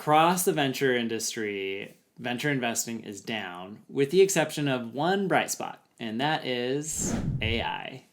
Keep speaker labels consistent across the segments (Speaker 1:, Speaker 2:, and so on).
Speaker 1: across the venture industry, venture investing is down, with the exception of one bright spot, and that is AI.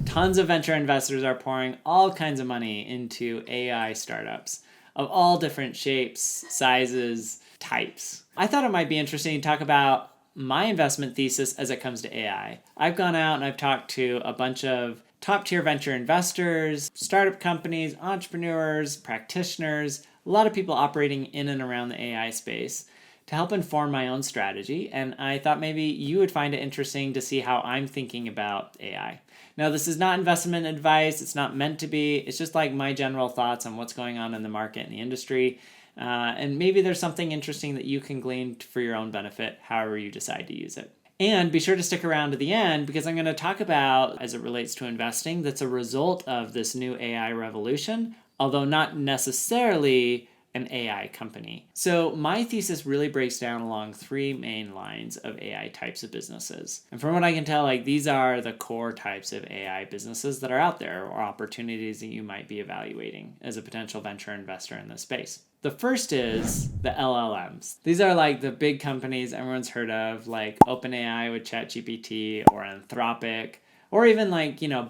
Speaker 1: Tons of venture investors are pouring all kinds of money into AI startups of all different shapes, sizes, types. I thought it might be interesting to talk about my investment thesis as it comes to AI. I've gone out and I've talked to a bunch of top-tier venture investors, startup companies, entrepreneurs, practitioners, a lot of people operating in and around the AI space to help inform my own strategy, and I thought maybe you would find it interesting to see how I'm thinking about AI. Now, this is not investment advice. It's not meant to be. It's just like my general thoughts on what's going on in the market and the industry. And maybe there's something interesting that you can glean for your own benefit, however you decide to use it. And be sure to stick around to the end because I'm going to talk about, as it relates to investing, that's a result of this new AI revolution, although not necessarily an AI company. So my thesis really breaks down along three main lines of AI types of businesses. And from what I can tell, these are the core types of AI businesses that are out there or opportunities that you might be evaluating as a potential venture investor in this space. The first is the LLMs. These are the big companies everyone's heard of, like OpenAI with ChatGPT or Anthropic, or even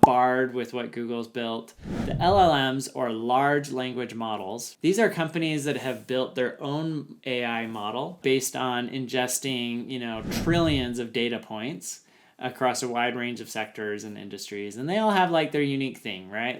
Speaker 1: Bard with what Google's built. The LLMs, or large language models, these are companies that have built their own AI model based on ingesting, trillions of data points across a wide range of sectors and industries. And they all have their unique thing, right?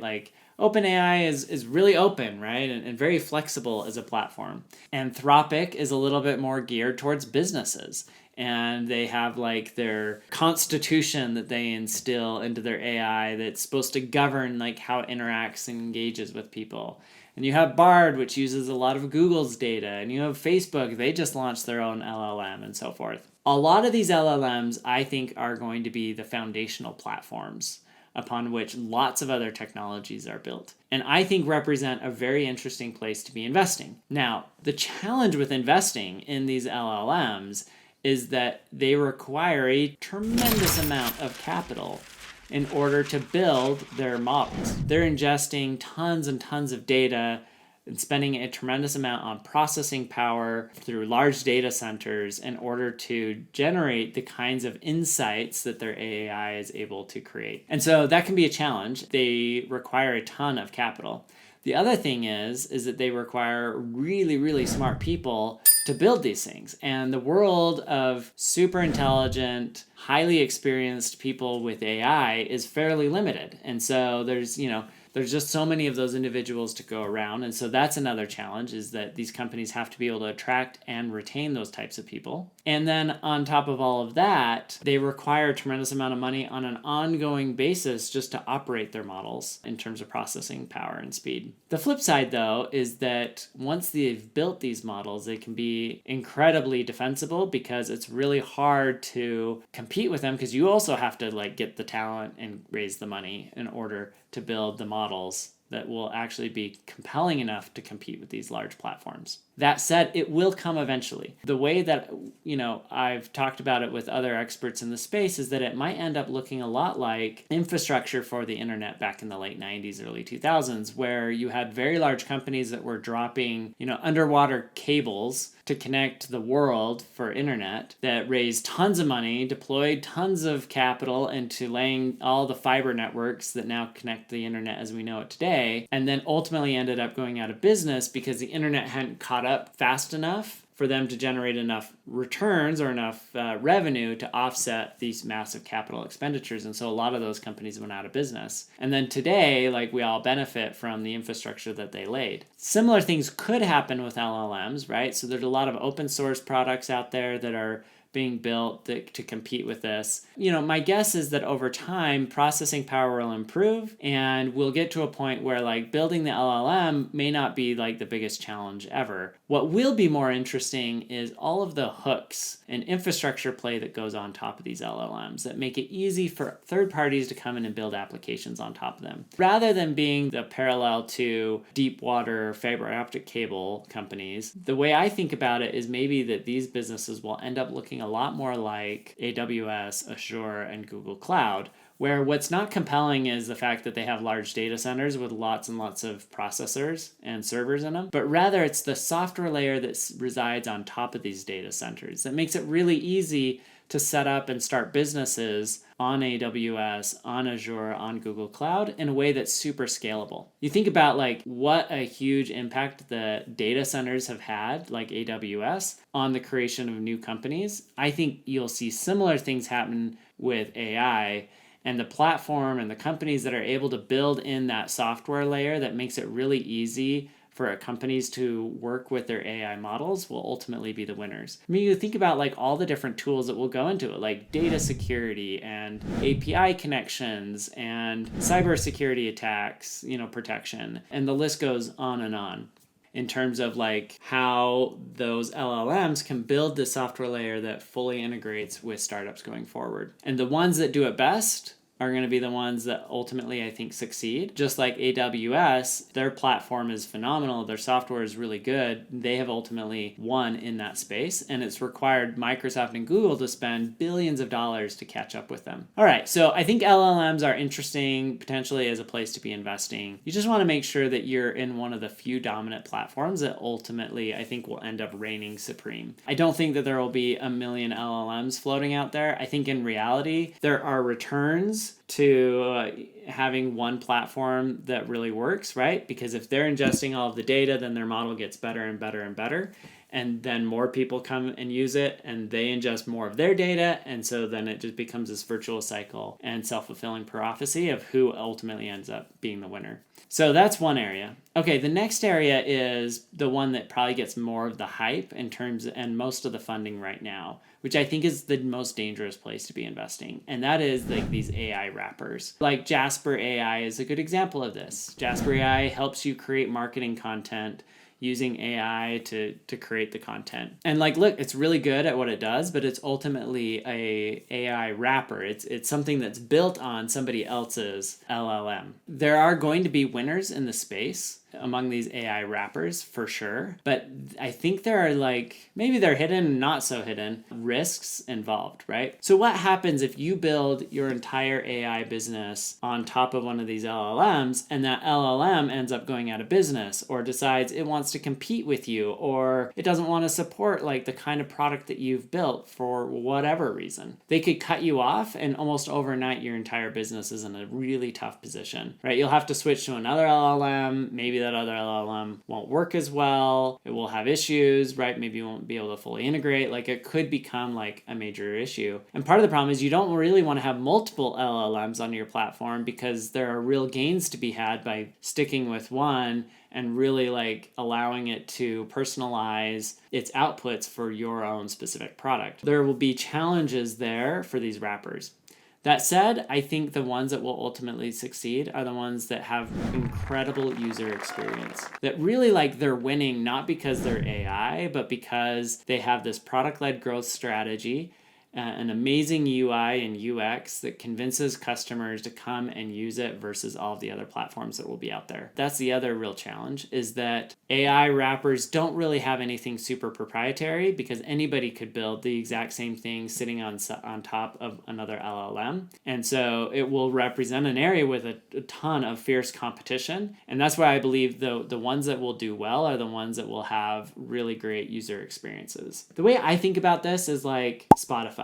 Speaker 1: OpenAI is really open, right? And very flexible as a platform. Anthropic is a little bit more geared towards businesses. And they have their constitution that they instill into their AI that's supposed to govern how it interacts and engages with people. And you have Bard, which uses a lot of Google's data. And you have Facebook, they just launched their own LLM and so forth. A lot of these LLMs, I think, are going to be the foundational platforms upon which lots of other technologies are built, and I think represent a very interesting place to be investing. Now, the challenge with investing in these LLMs is that they require a tremendous amount of capital in order to build their models. They're ingesting tons and tons of data and spending a tremendous amount on processing power through large data centers in order to generate the kinds of insights that their AI is able to create. And so that can be a challenge. They require a ton of capital. The other thing is that they require really, really smart people to build these things. And the world of super intelligent, highly experienced people with AI is fairly limited. And so there's just so many of those individuals to go around. And so that's another challenge, is that these companies have to be able to attract and retain those types of people. And then on top of all of that, they require a tremendous amount of money on an ongoing basis just to operate their models in terms of processing power and speed. The flip side, though, is that once they've built these models, they can be incredibly defensible because it's really hard to compete with them because you also have to get the talent and raise the money in order to build the models that will actually be compelling enough to compete with these large platforms. That said, it will come eventually. The way that, I've talked about it with other experts in the space is that it might end up looking a lot like infrastructure for the internet back in the late 90s, early 2000s, where you had very large companies that were dropping, underwater cables to connect the world for internet, that raised tons of money, deployed tons of capital into laying all the fiber networks that now connect the internet as we know it today, and then ultimately ended up going out of business because the internet hadn't caught up fast enough for them to generate enough returns or enough revenue to offset these massive capital expenditures. And so a lot of those companies went out of business. And then today, we all benefit from the infrastructure that they laid. Similar things could happen with LLMs, right? So there's a lot of open source products out there that are being built to compete with this. My guess is that over time, processing power will improve and we'll get to a point where building the LLM may not be the biggest challenge ever. What will be more interesting is all of the hooks and infrastructure play that goes on top of these LLMs that make it easy for third parties to come in and build applications on top of them. Rather than being the parallel to deep water fiber optic cable companies, the way I think about it is maybe that these businesses will end up looking a lot more like AWS, Azure, and Google Cloud, where what's not compelling is the fact that they have large data centers with lots and lots of processors and servers in them, but rather it's the software layer that resides on top of these data centers that makes it really easy to set up and start businesses on AWS, on Azure, on Google Cloud in a way that's super scalable. You think about like what a huge impact the data centers have had, like AWS, on the creation of new companies. I think you'll see similar things happen with AI, and the platform and the companies that are able to build in that software layer that makes it really easy for companies to work with their AI models will ultimately be the winners. I mean, you think about like all the different tools that will go into it, like data security and API connections and cybersecurity attacks, protection, and the list goes on and on in terms of like how those LLMs can build the software layer that fully integrates with startups going forward. And the ones that do it best are going to be the ones that ultimately I think succeed. Just like AWS, their platform is phenomenal. Their software is really good. They have ultimately won in that space, and it's required Microsoft and Google to spend billions of dollars to catch up with them. All right, so I think LLMs are interesting potentially as a place to be investing. You just want to make sure that you're in one of the few dominant platforms that ultimately I think will end up reigning supreme. I don't think that there will be a million LLMs floating out there. I think in reality, there are returns to having one platform that really works, right? Because if they're ingesting all of the data, then their model gets better and better and better. And then more people come and use it, and they ingest more of their data. And so then it just becomes this virtuous cycle and self-fulfilling prophecy of who ultimately ends up being the winner. So that's one area. Okay, the next area is the one that probably gets more of the hype in terms and most of the funding right now, which I think is the most dangerous place to be investing. And that is like these AI wrappers. Like Jasper AI is a good example of this. Jasper AI helps you create marketing content using AI to create the content. And like, look, it's really good at what it does, but it's ultimately a AI wrapper. It's something that's built on somebody else's LLM. There are going to be winners in the space among these AI wrappers for sure, but I think there are like, maybe they're hidden, not so hidden, risks involved, right? So what happens if you build your entire AI business on top of one of these LLMs and that LLM ends up going out of business or decides it wants to compete with you or it doesn't want to support like the kind of product that you've built for whatever reason? They could cut you off and almost overnight your entire business is in a really tough position, right? You'll have to switch to another LLM, maybe that other LLM won't work as well. It will have issues, right? Maybe you won't be able to fully integrate. Like it could become like a major issue. And part of the problem is you don't really want to have multiple LLMs on your platform because there are real gains to be had by sticking with one and really like allowing it to personalize its outputs for your own specific product. There will be challenges there for these wrappers. That said, I think the ones that will ultimately succeed are the ones that have incredible user experience. That really like they're winning not because they're AI, but because they have this product-led growth strategy, an amazing UI and UX that convinces customers to come and use it versus all of the other platforms that will be out there. That's the other real challenge, is that AI wrappers don't really have anything super proprietary because anybody could build the exact same thing sitting on top of another LLM. And so it will represent an area with a ton of fierce competition. And that's why I believe the ones that will do well are the ones that will have really great user experiences. The way I think about this is like Spotify.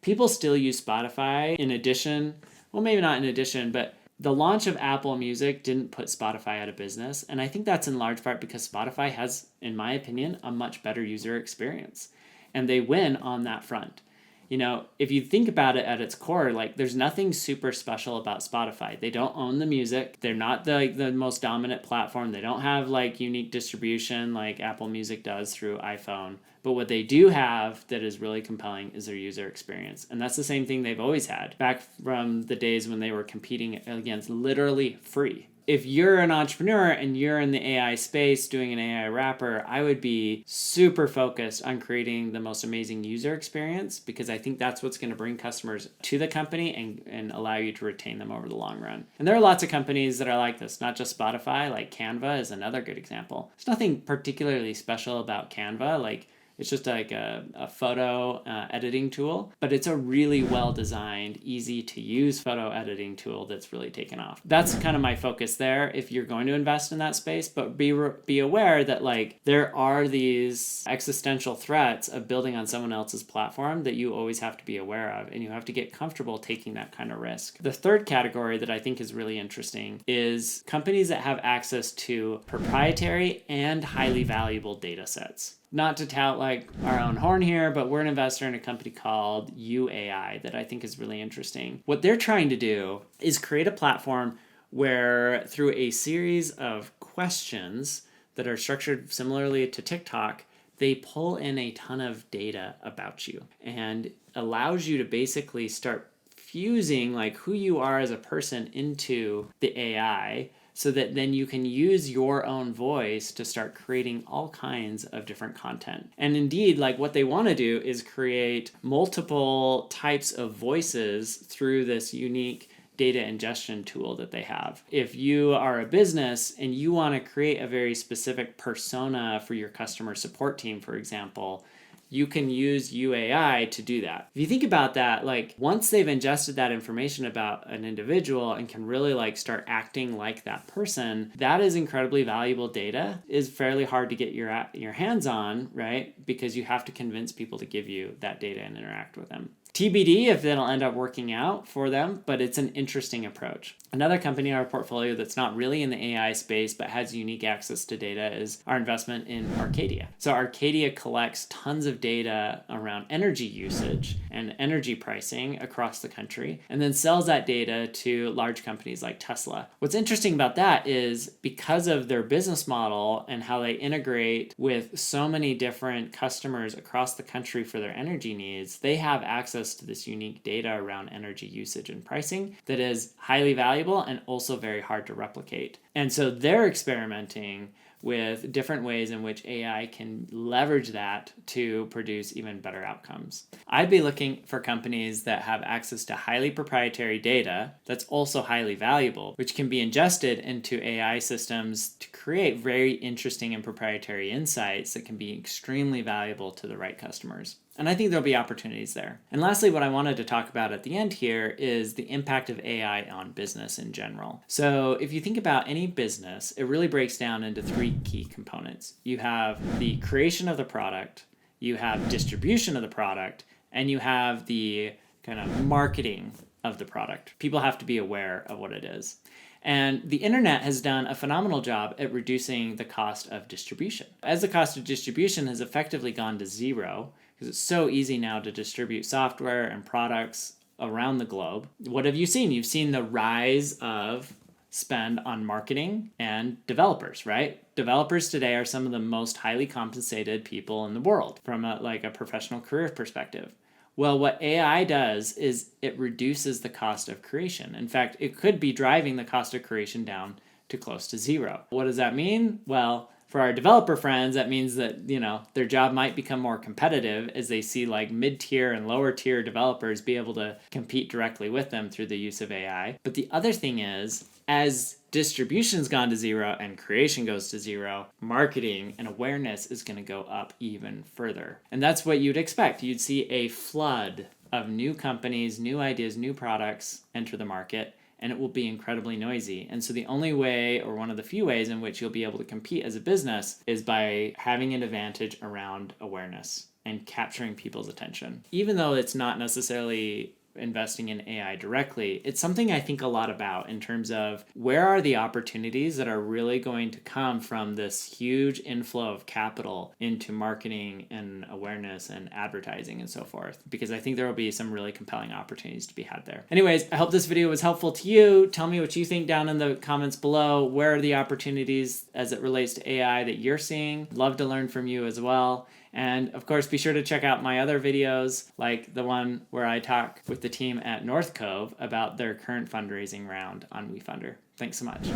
Speaker 1: People still use Spotify in addition, well, maybe not in addition, but the launch of Apple Music didn't put Spotify out of business. And I think that's in large part because Spotify has, in my opinion, a much better user experience. And they win on that front. You know, if you think about it at its core, like there's nothing super special about Spotify. They don't own the music. They're not the most dominant platform. They don't have like unique distribution like Apple Music does through iPhone. But what they do have that is really compelling is their user experience. And that's the same thing they've always had back from the days when they were competing against literally free. If you're an entrepreneur and you're in the AI space doing an AI wrapper, I would be super focused on creating the most amazing user experience because I think that's what's going to bring customers to the company and allow you to retain them over the long run. And there are lots of companies that are like this, not just Spotify. Like Canva is another good example. There's nothing particularly special about Canva. Like It's just like a photo editing tool, but it's a really well-designed, easy-to-use photo editing tool that's really taken off. That's kind of my focus there if you're going to invest in that space, but be aware that like there are these existential threats of building on someone else's platform that you always have to be aware of, and you have to get comfortable taking that kind of risk. The third category that I think is really interesting is companies that have access to proprietary and highly valuable data sets. Not to tout like our own horn here, but we're an investor in a company called UAI that I think is really interesting. What they're trying to do is create a platform where through a series of questions that are structured similarly to TikTok, they pull in a ton of data about you and allows you to basically start fusing like who you are as a person into the AI, so that then you can use your own voice to start creating all kinds of different content. And indeed, like what they want to do is create multiple types of voices through this unique data ingestion tool that they have. If you are a business and you want to create a very specific persona for your customer support team, for example, you can use UAI to do that. If you think about that, like once they've ingested that information about an individual and can really like start acting like that person, that is incredibly valuable data. Is fairly hard to get your hands on, right? Because you have to convince people to give you that data and interact with them. TBD if that'll end up working out for them, but it's an interesting approach. Another company in our portfolio that's not really in the AI space but has unique access to data is our investment in Arcadia. So Arcadia collects tons of data around energy usage and energy pricing across the country and then sells that data to large companies like Tesla. What's interesting about that is because of their business model and how they integrate with so many different customers across the country for their energy needs, they have access to this unique data around energy usage and pricing that is highly valuable and also very hard to replicate. And so they're experimenting with different ways in which AI can leverage that to produce even better outcomes. I'd be looking for companies that have access to highly proprietary data that's also highly valuable, which can be ingested into AI systems to create very interesting and proprietary insights that can be extremely valuable to the right customers. And I think there'll be opportunities there. And lastly, what I wanted to talk about at the end here is the impact of AI on business in general. So if you think about any business, it really breaks down into three key components. You have the creation of the product, you have distribution of the product, and you have the kind of marketing of the product. People have to be aware of what it is. And the internet has done a phenomenal job at reducing the cost of distribution. As the cost of distribution has effectively gone to zero, because it's so easy now to distribute software and products around the globe. What have you seen? You've seen the rise of spend on marketing and developers, right? Developers today are some of the most highly compensated people in the world from a professional career perspective. Well, what AI does is it reduces the cost of creation. In fact, it could be driving the cost of creation down to close to zero. What does that mean? Well, for our developer friends, that means that, their job might become more competitive as they see like mid-tier and lower tier developers be able to compete directly with them through the use of AI. But the other thing is, as distribution's gone to zero and creation goes to zero, marketing and awareness is going to go up even further. And that's what you'd expect. You'd see a flood of new companies, new ideas, new products enter the market, and it will be incredibly noisy. And so the only way, or one of the few ways in which you'll be able to compete as a business, is by having an advantage around awareness and capturing people's attention. Even though it's not necessarily investing in AI directly, it's something I think a lot about in terms of where are the opportunities that are really going to come from this huge inflow of capital into marketing and awareness and advertising and so forth, because I think there will be some really compelling opportunities to be had there. Anyways, I hope this video was helpful to you. Tell me what you think down in the comments below. Where are the opportunities as it relates to AI that you're seeing? Love to learn from you as well. And of course, be sure to check out my other videos, like the one where I talk with the team at Cove about their current fundraising round on WeFunder. Thanks so much.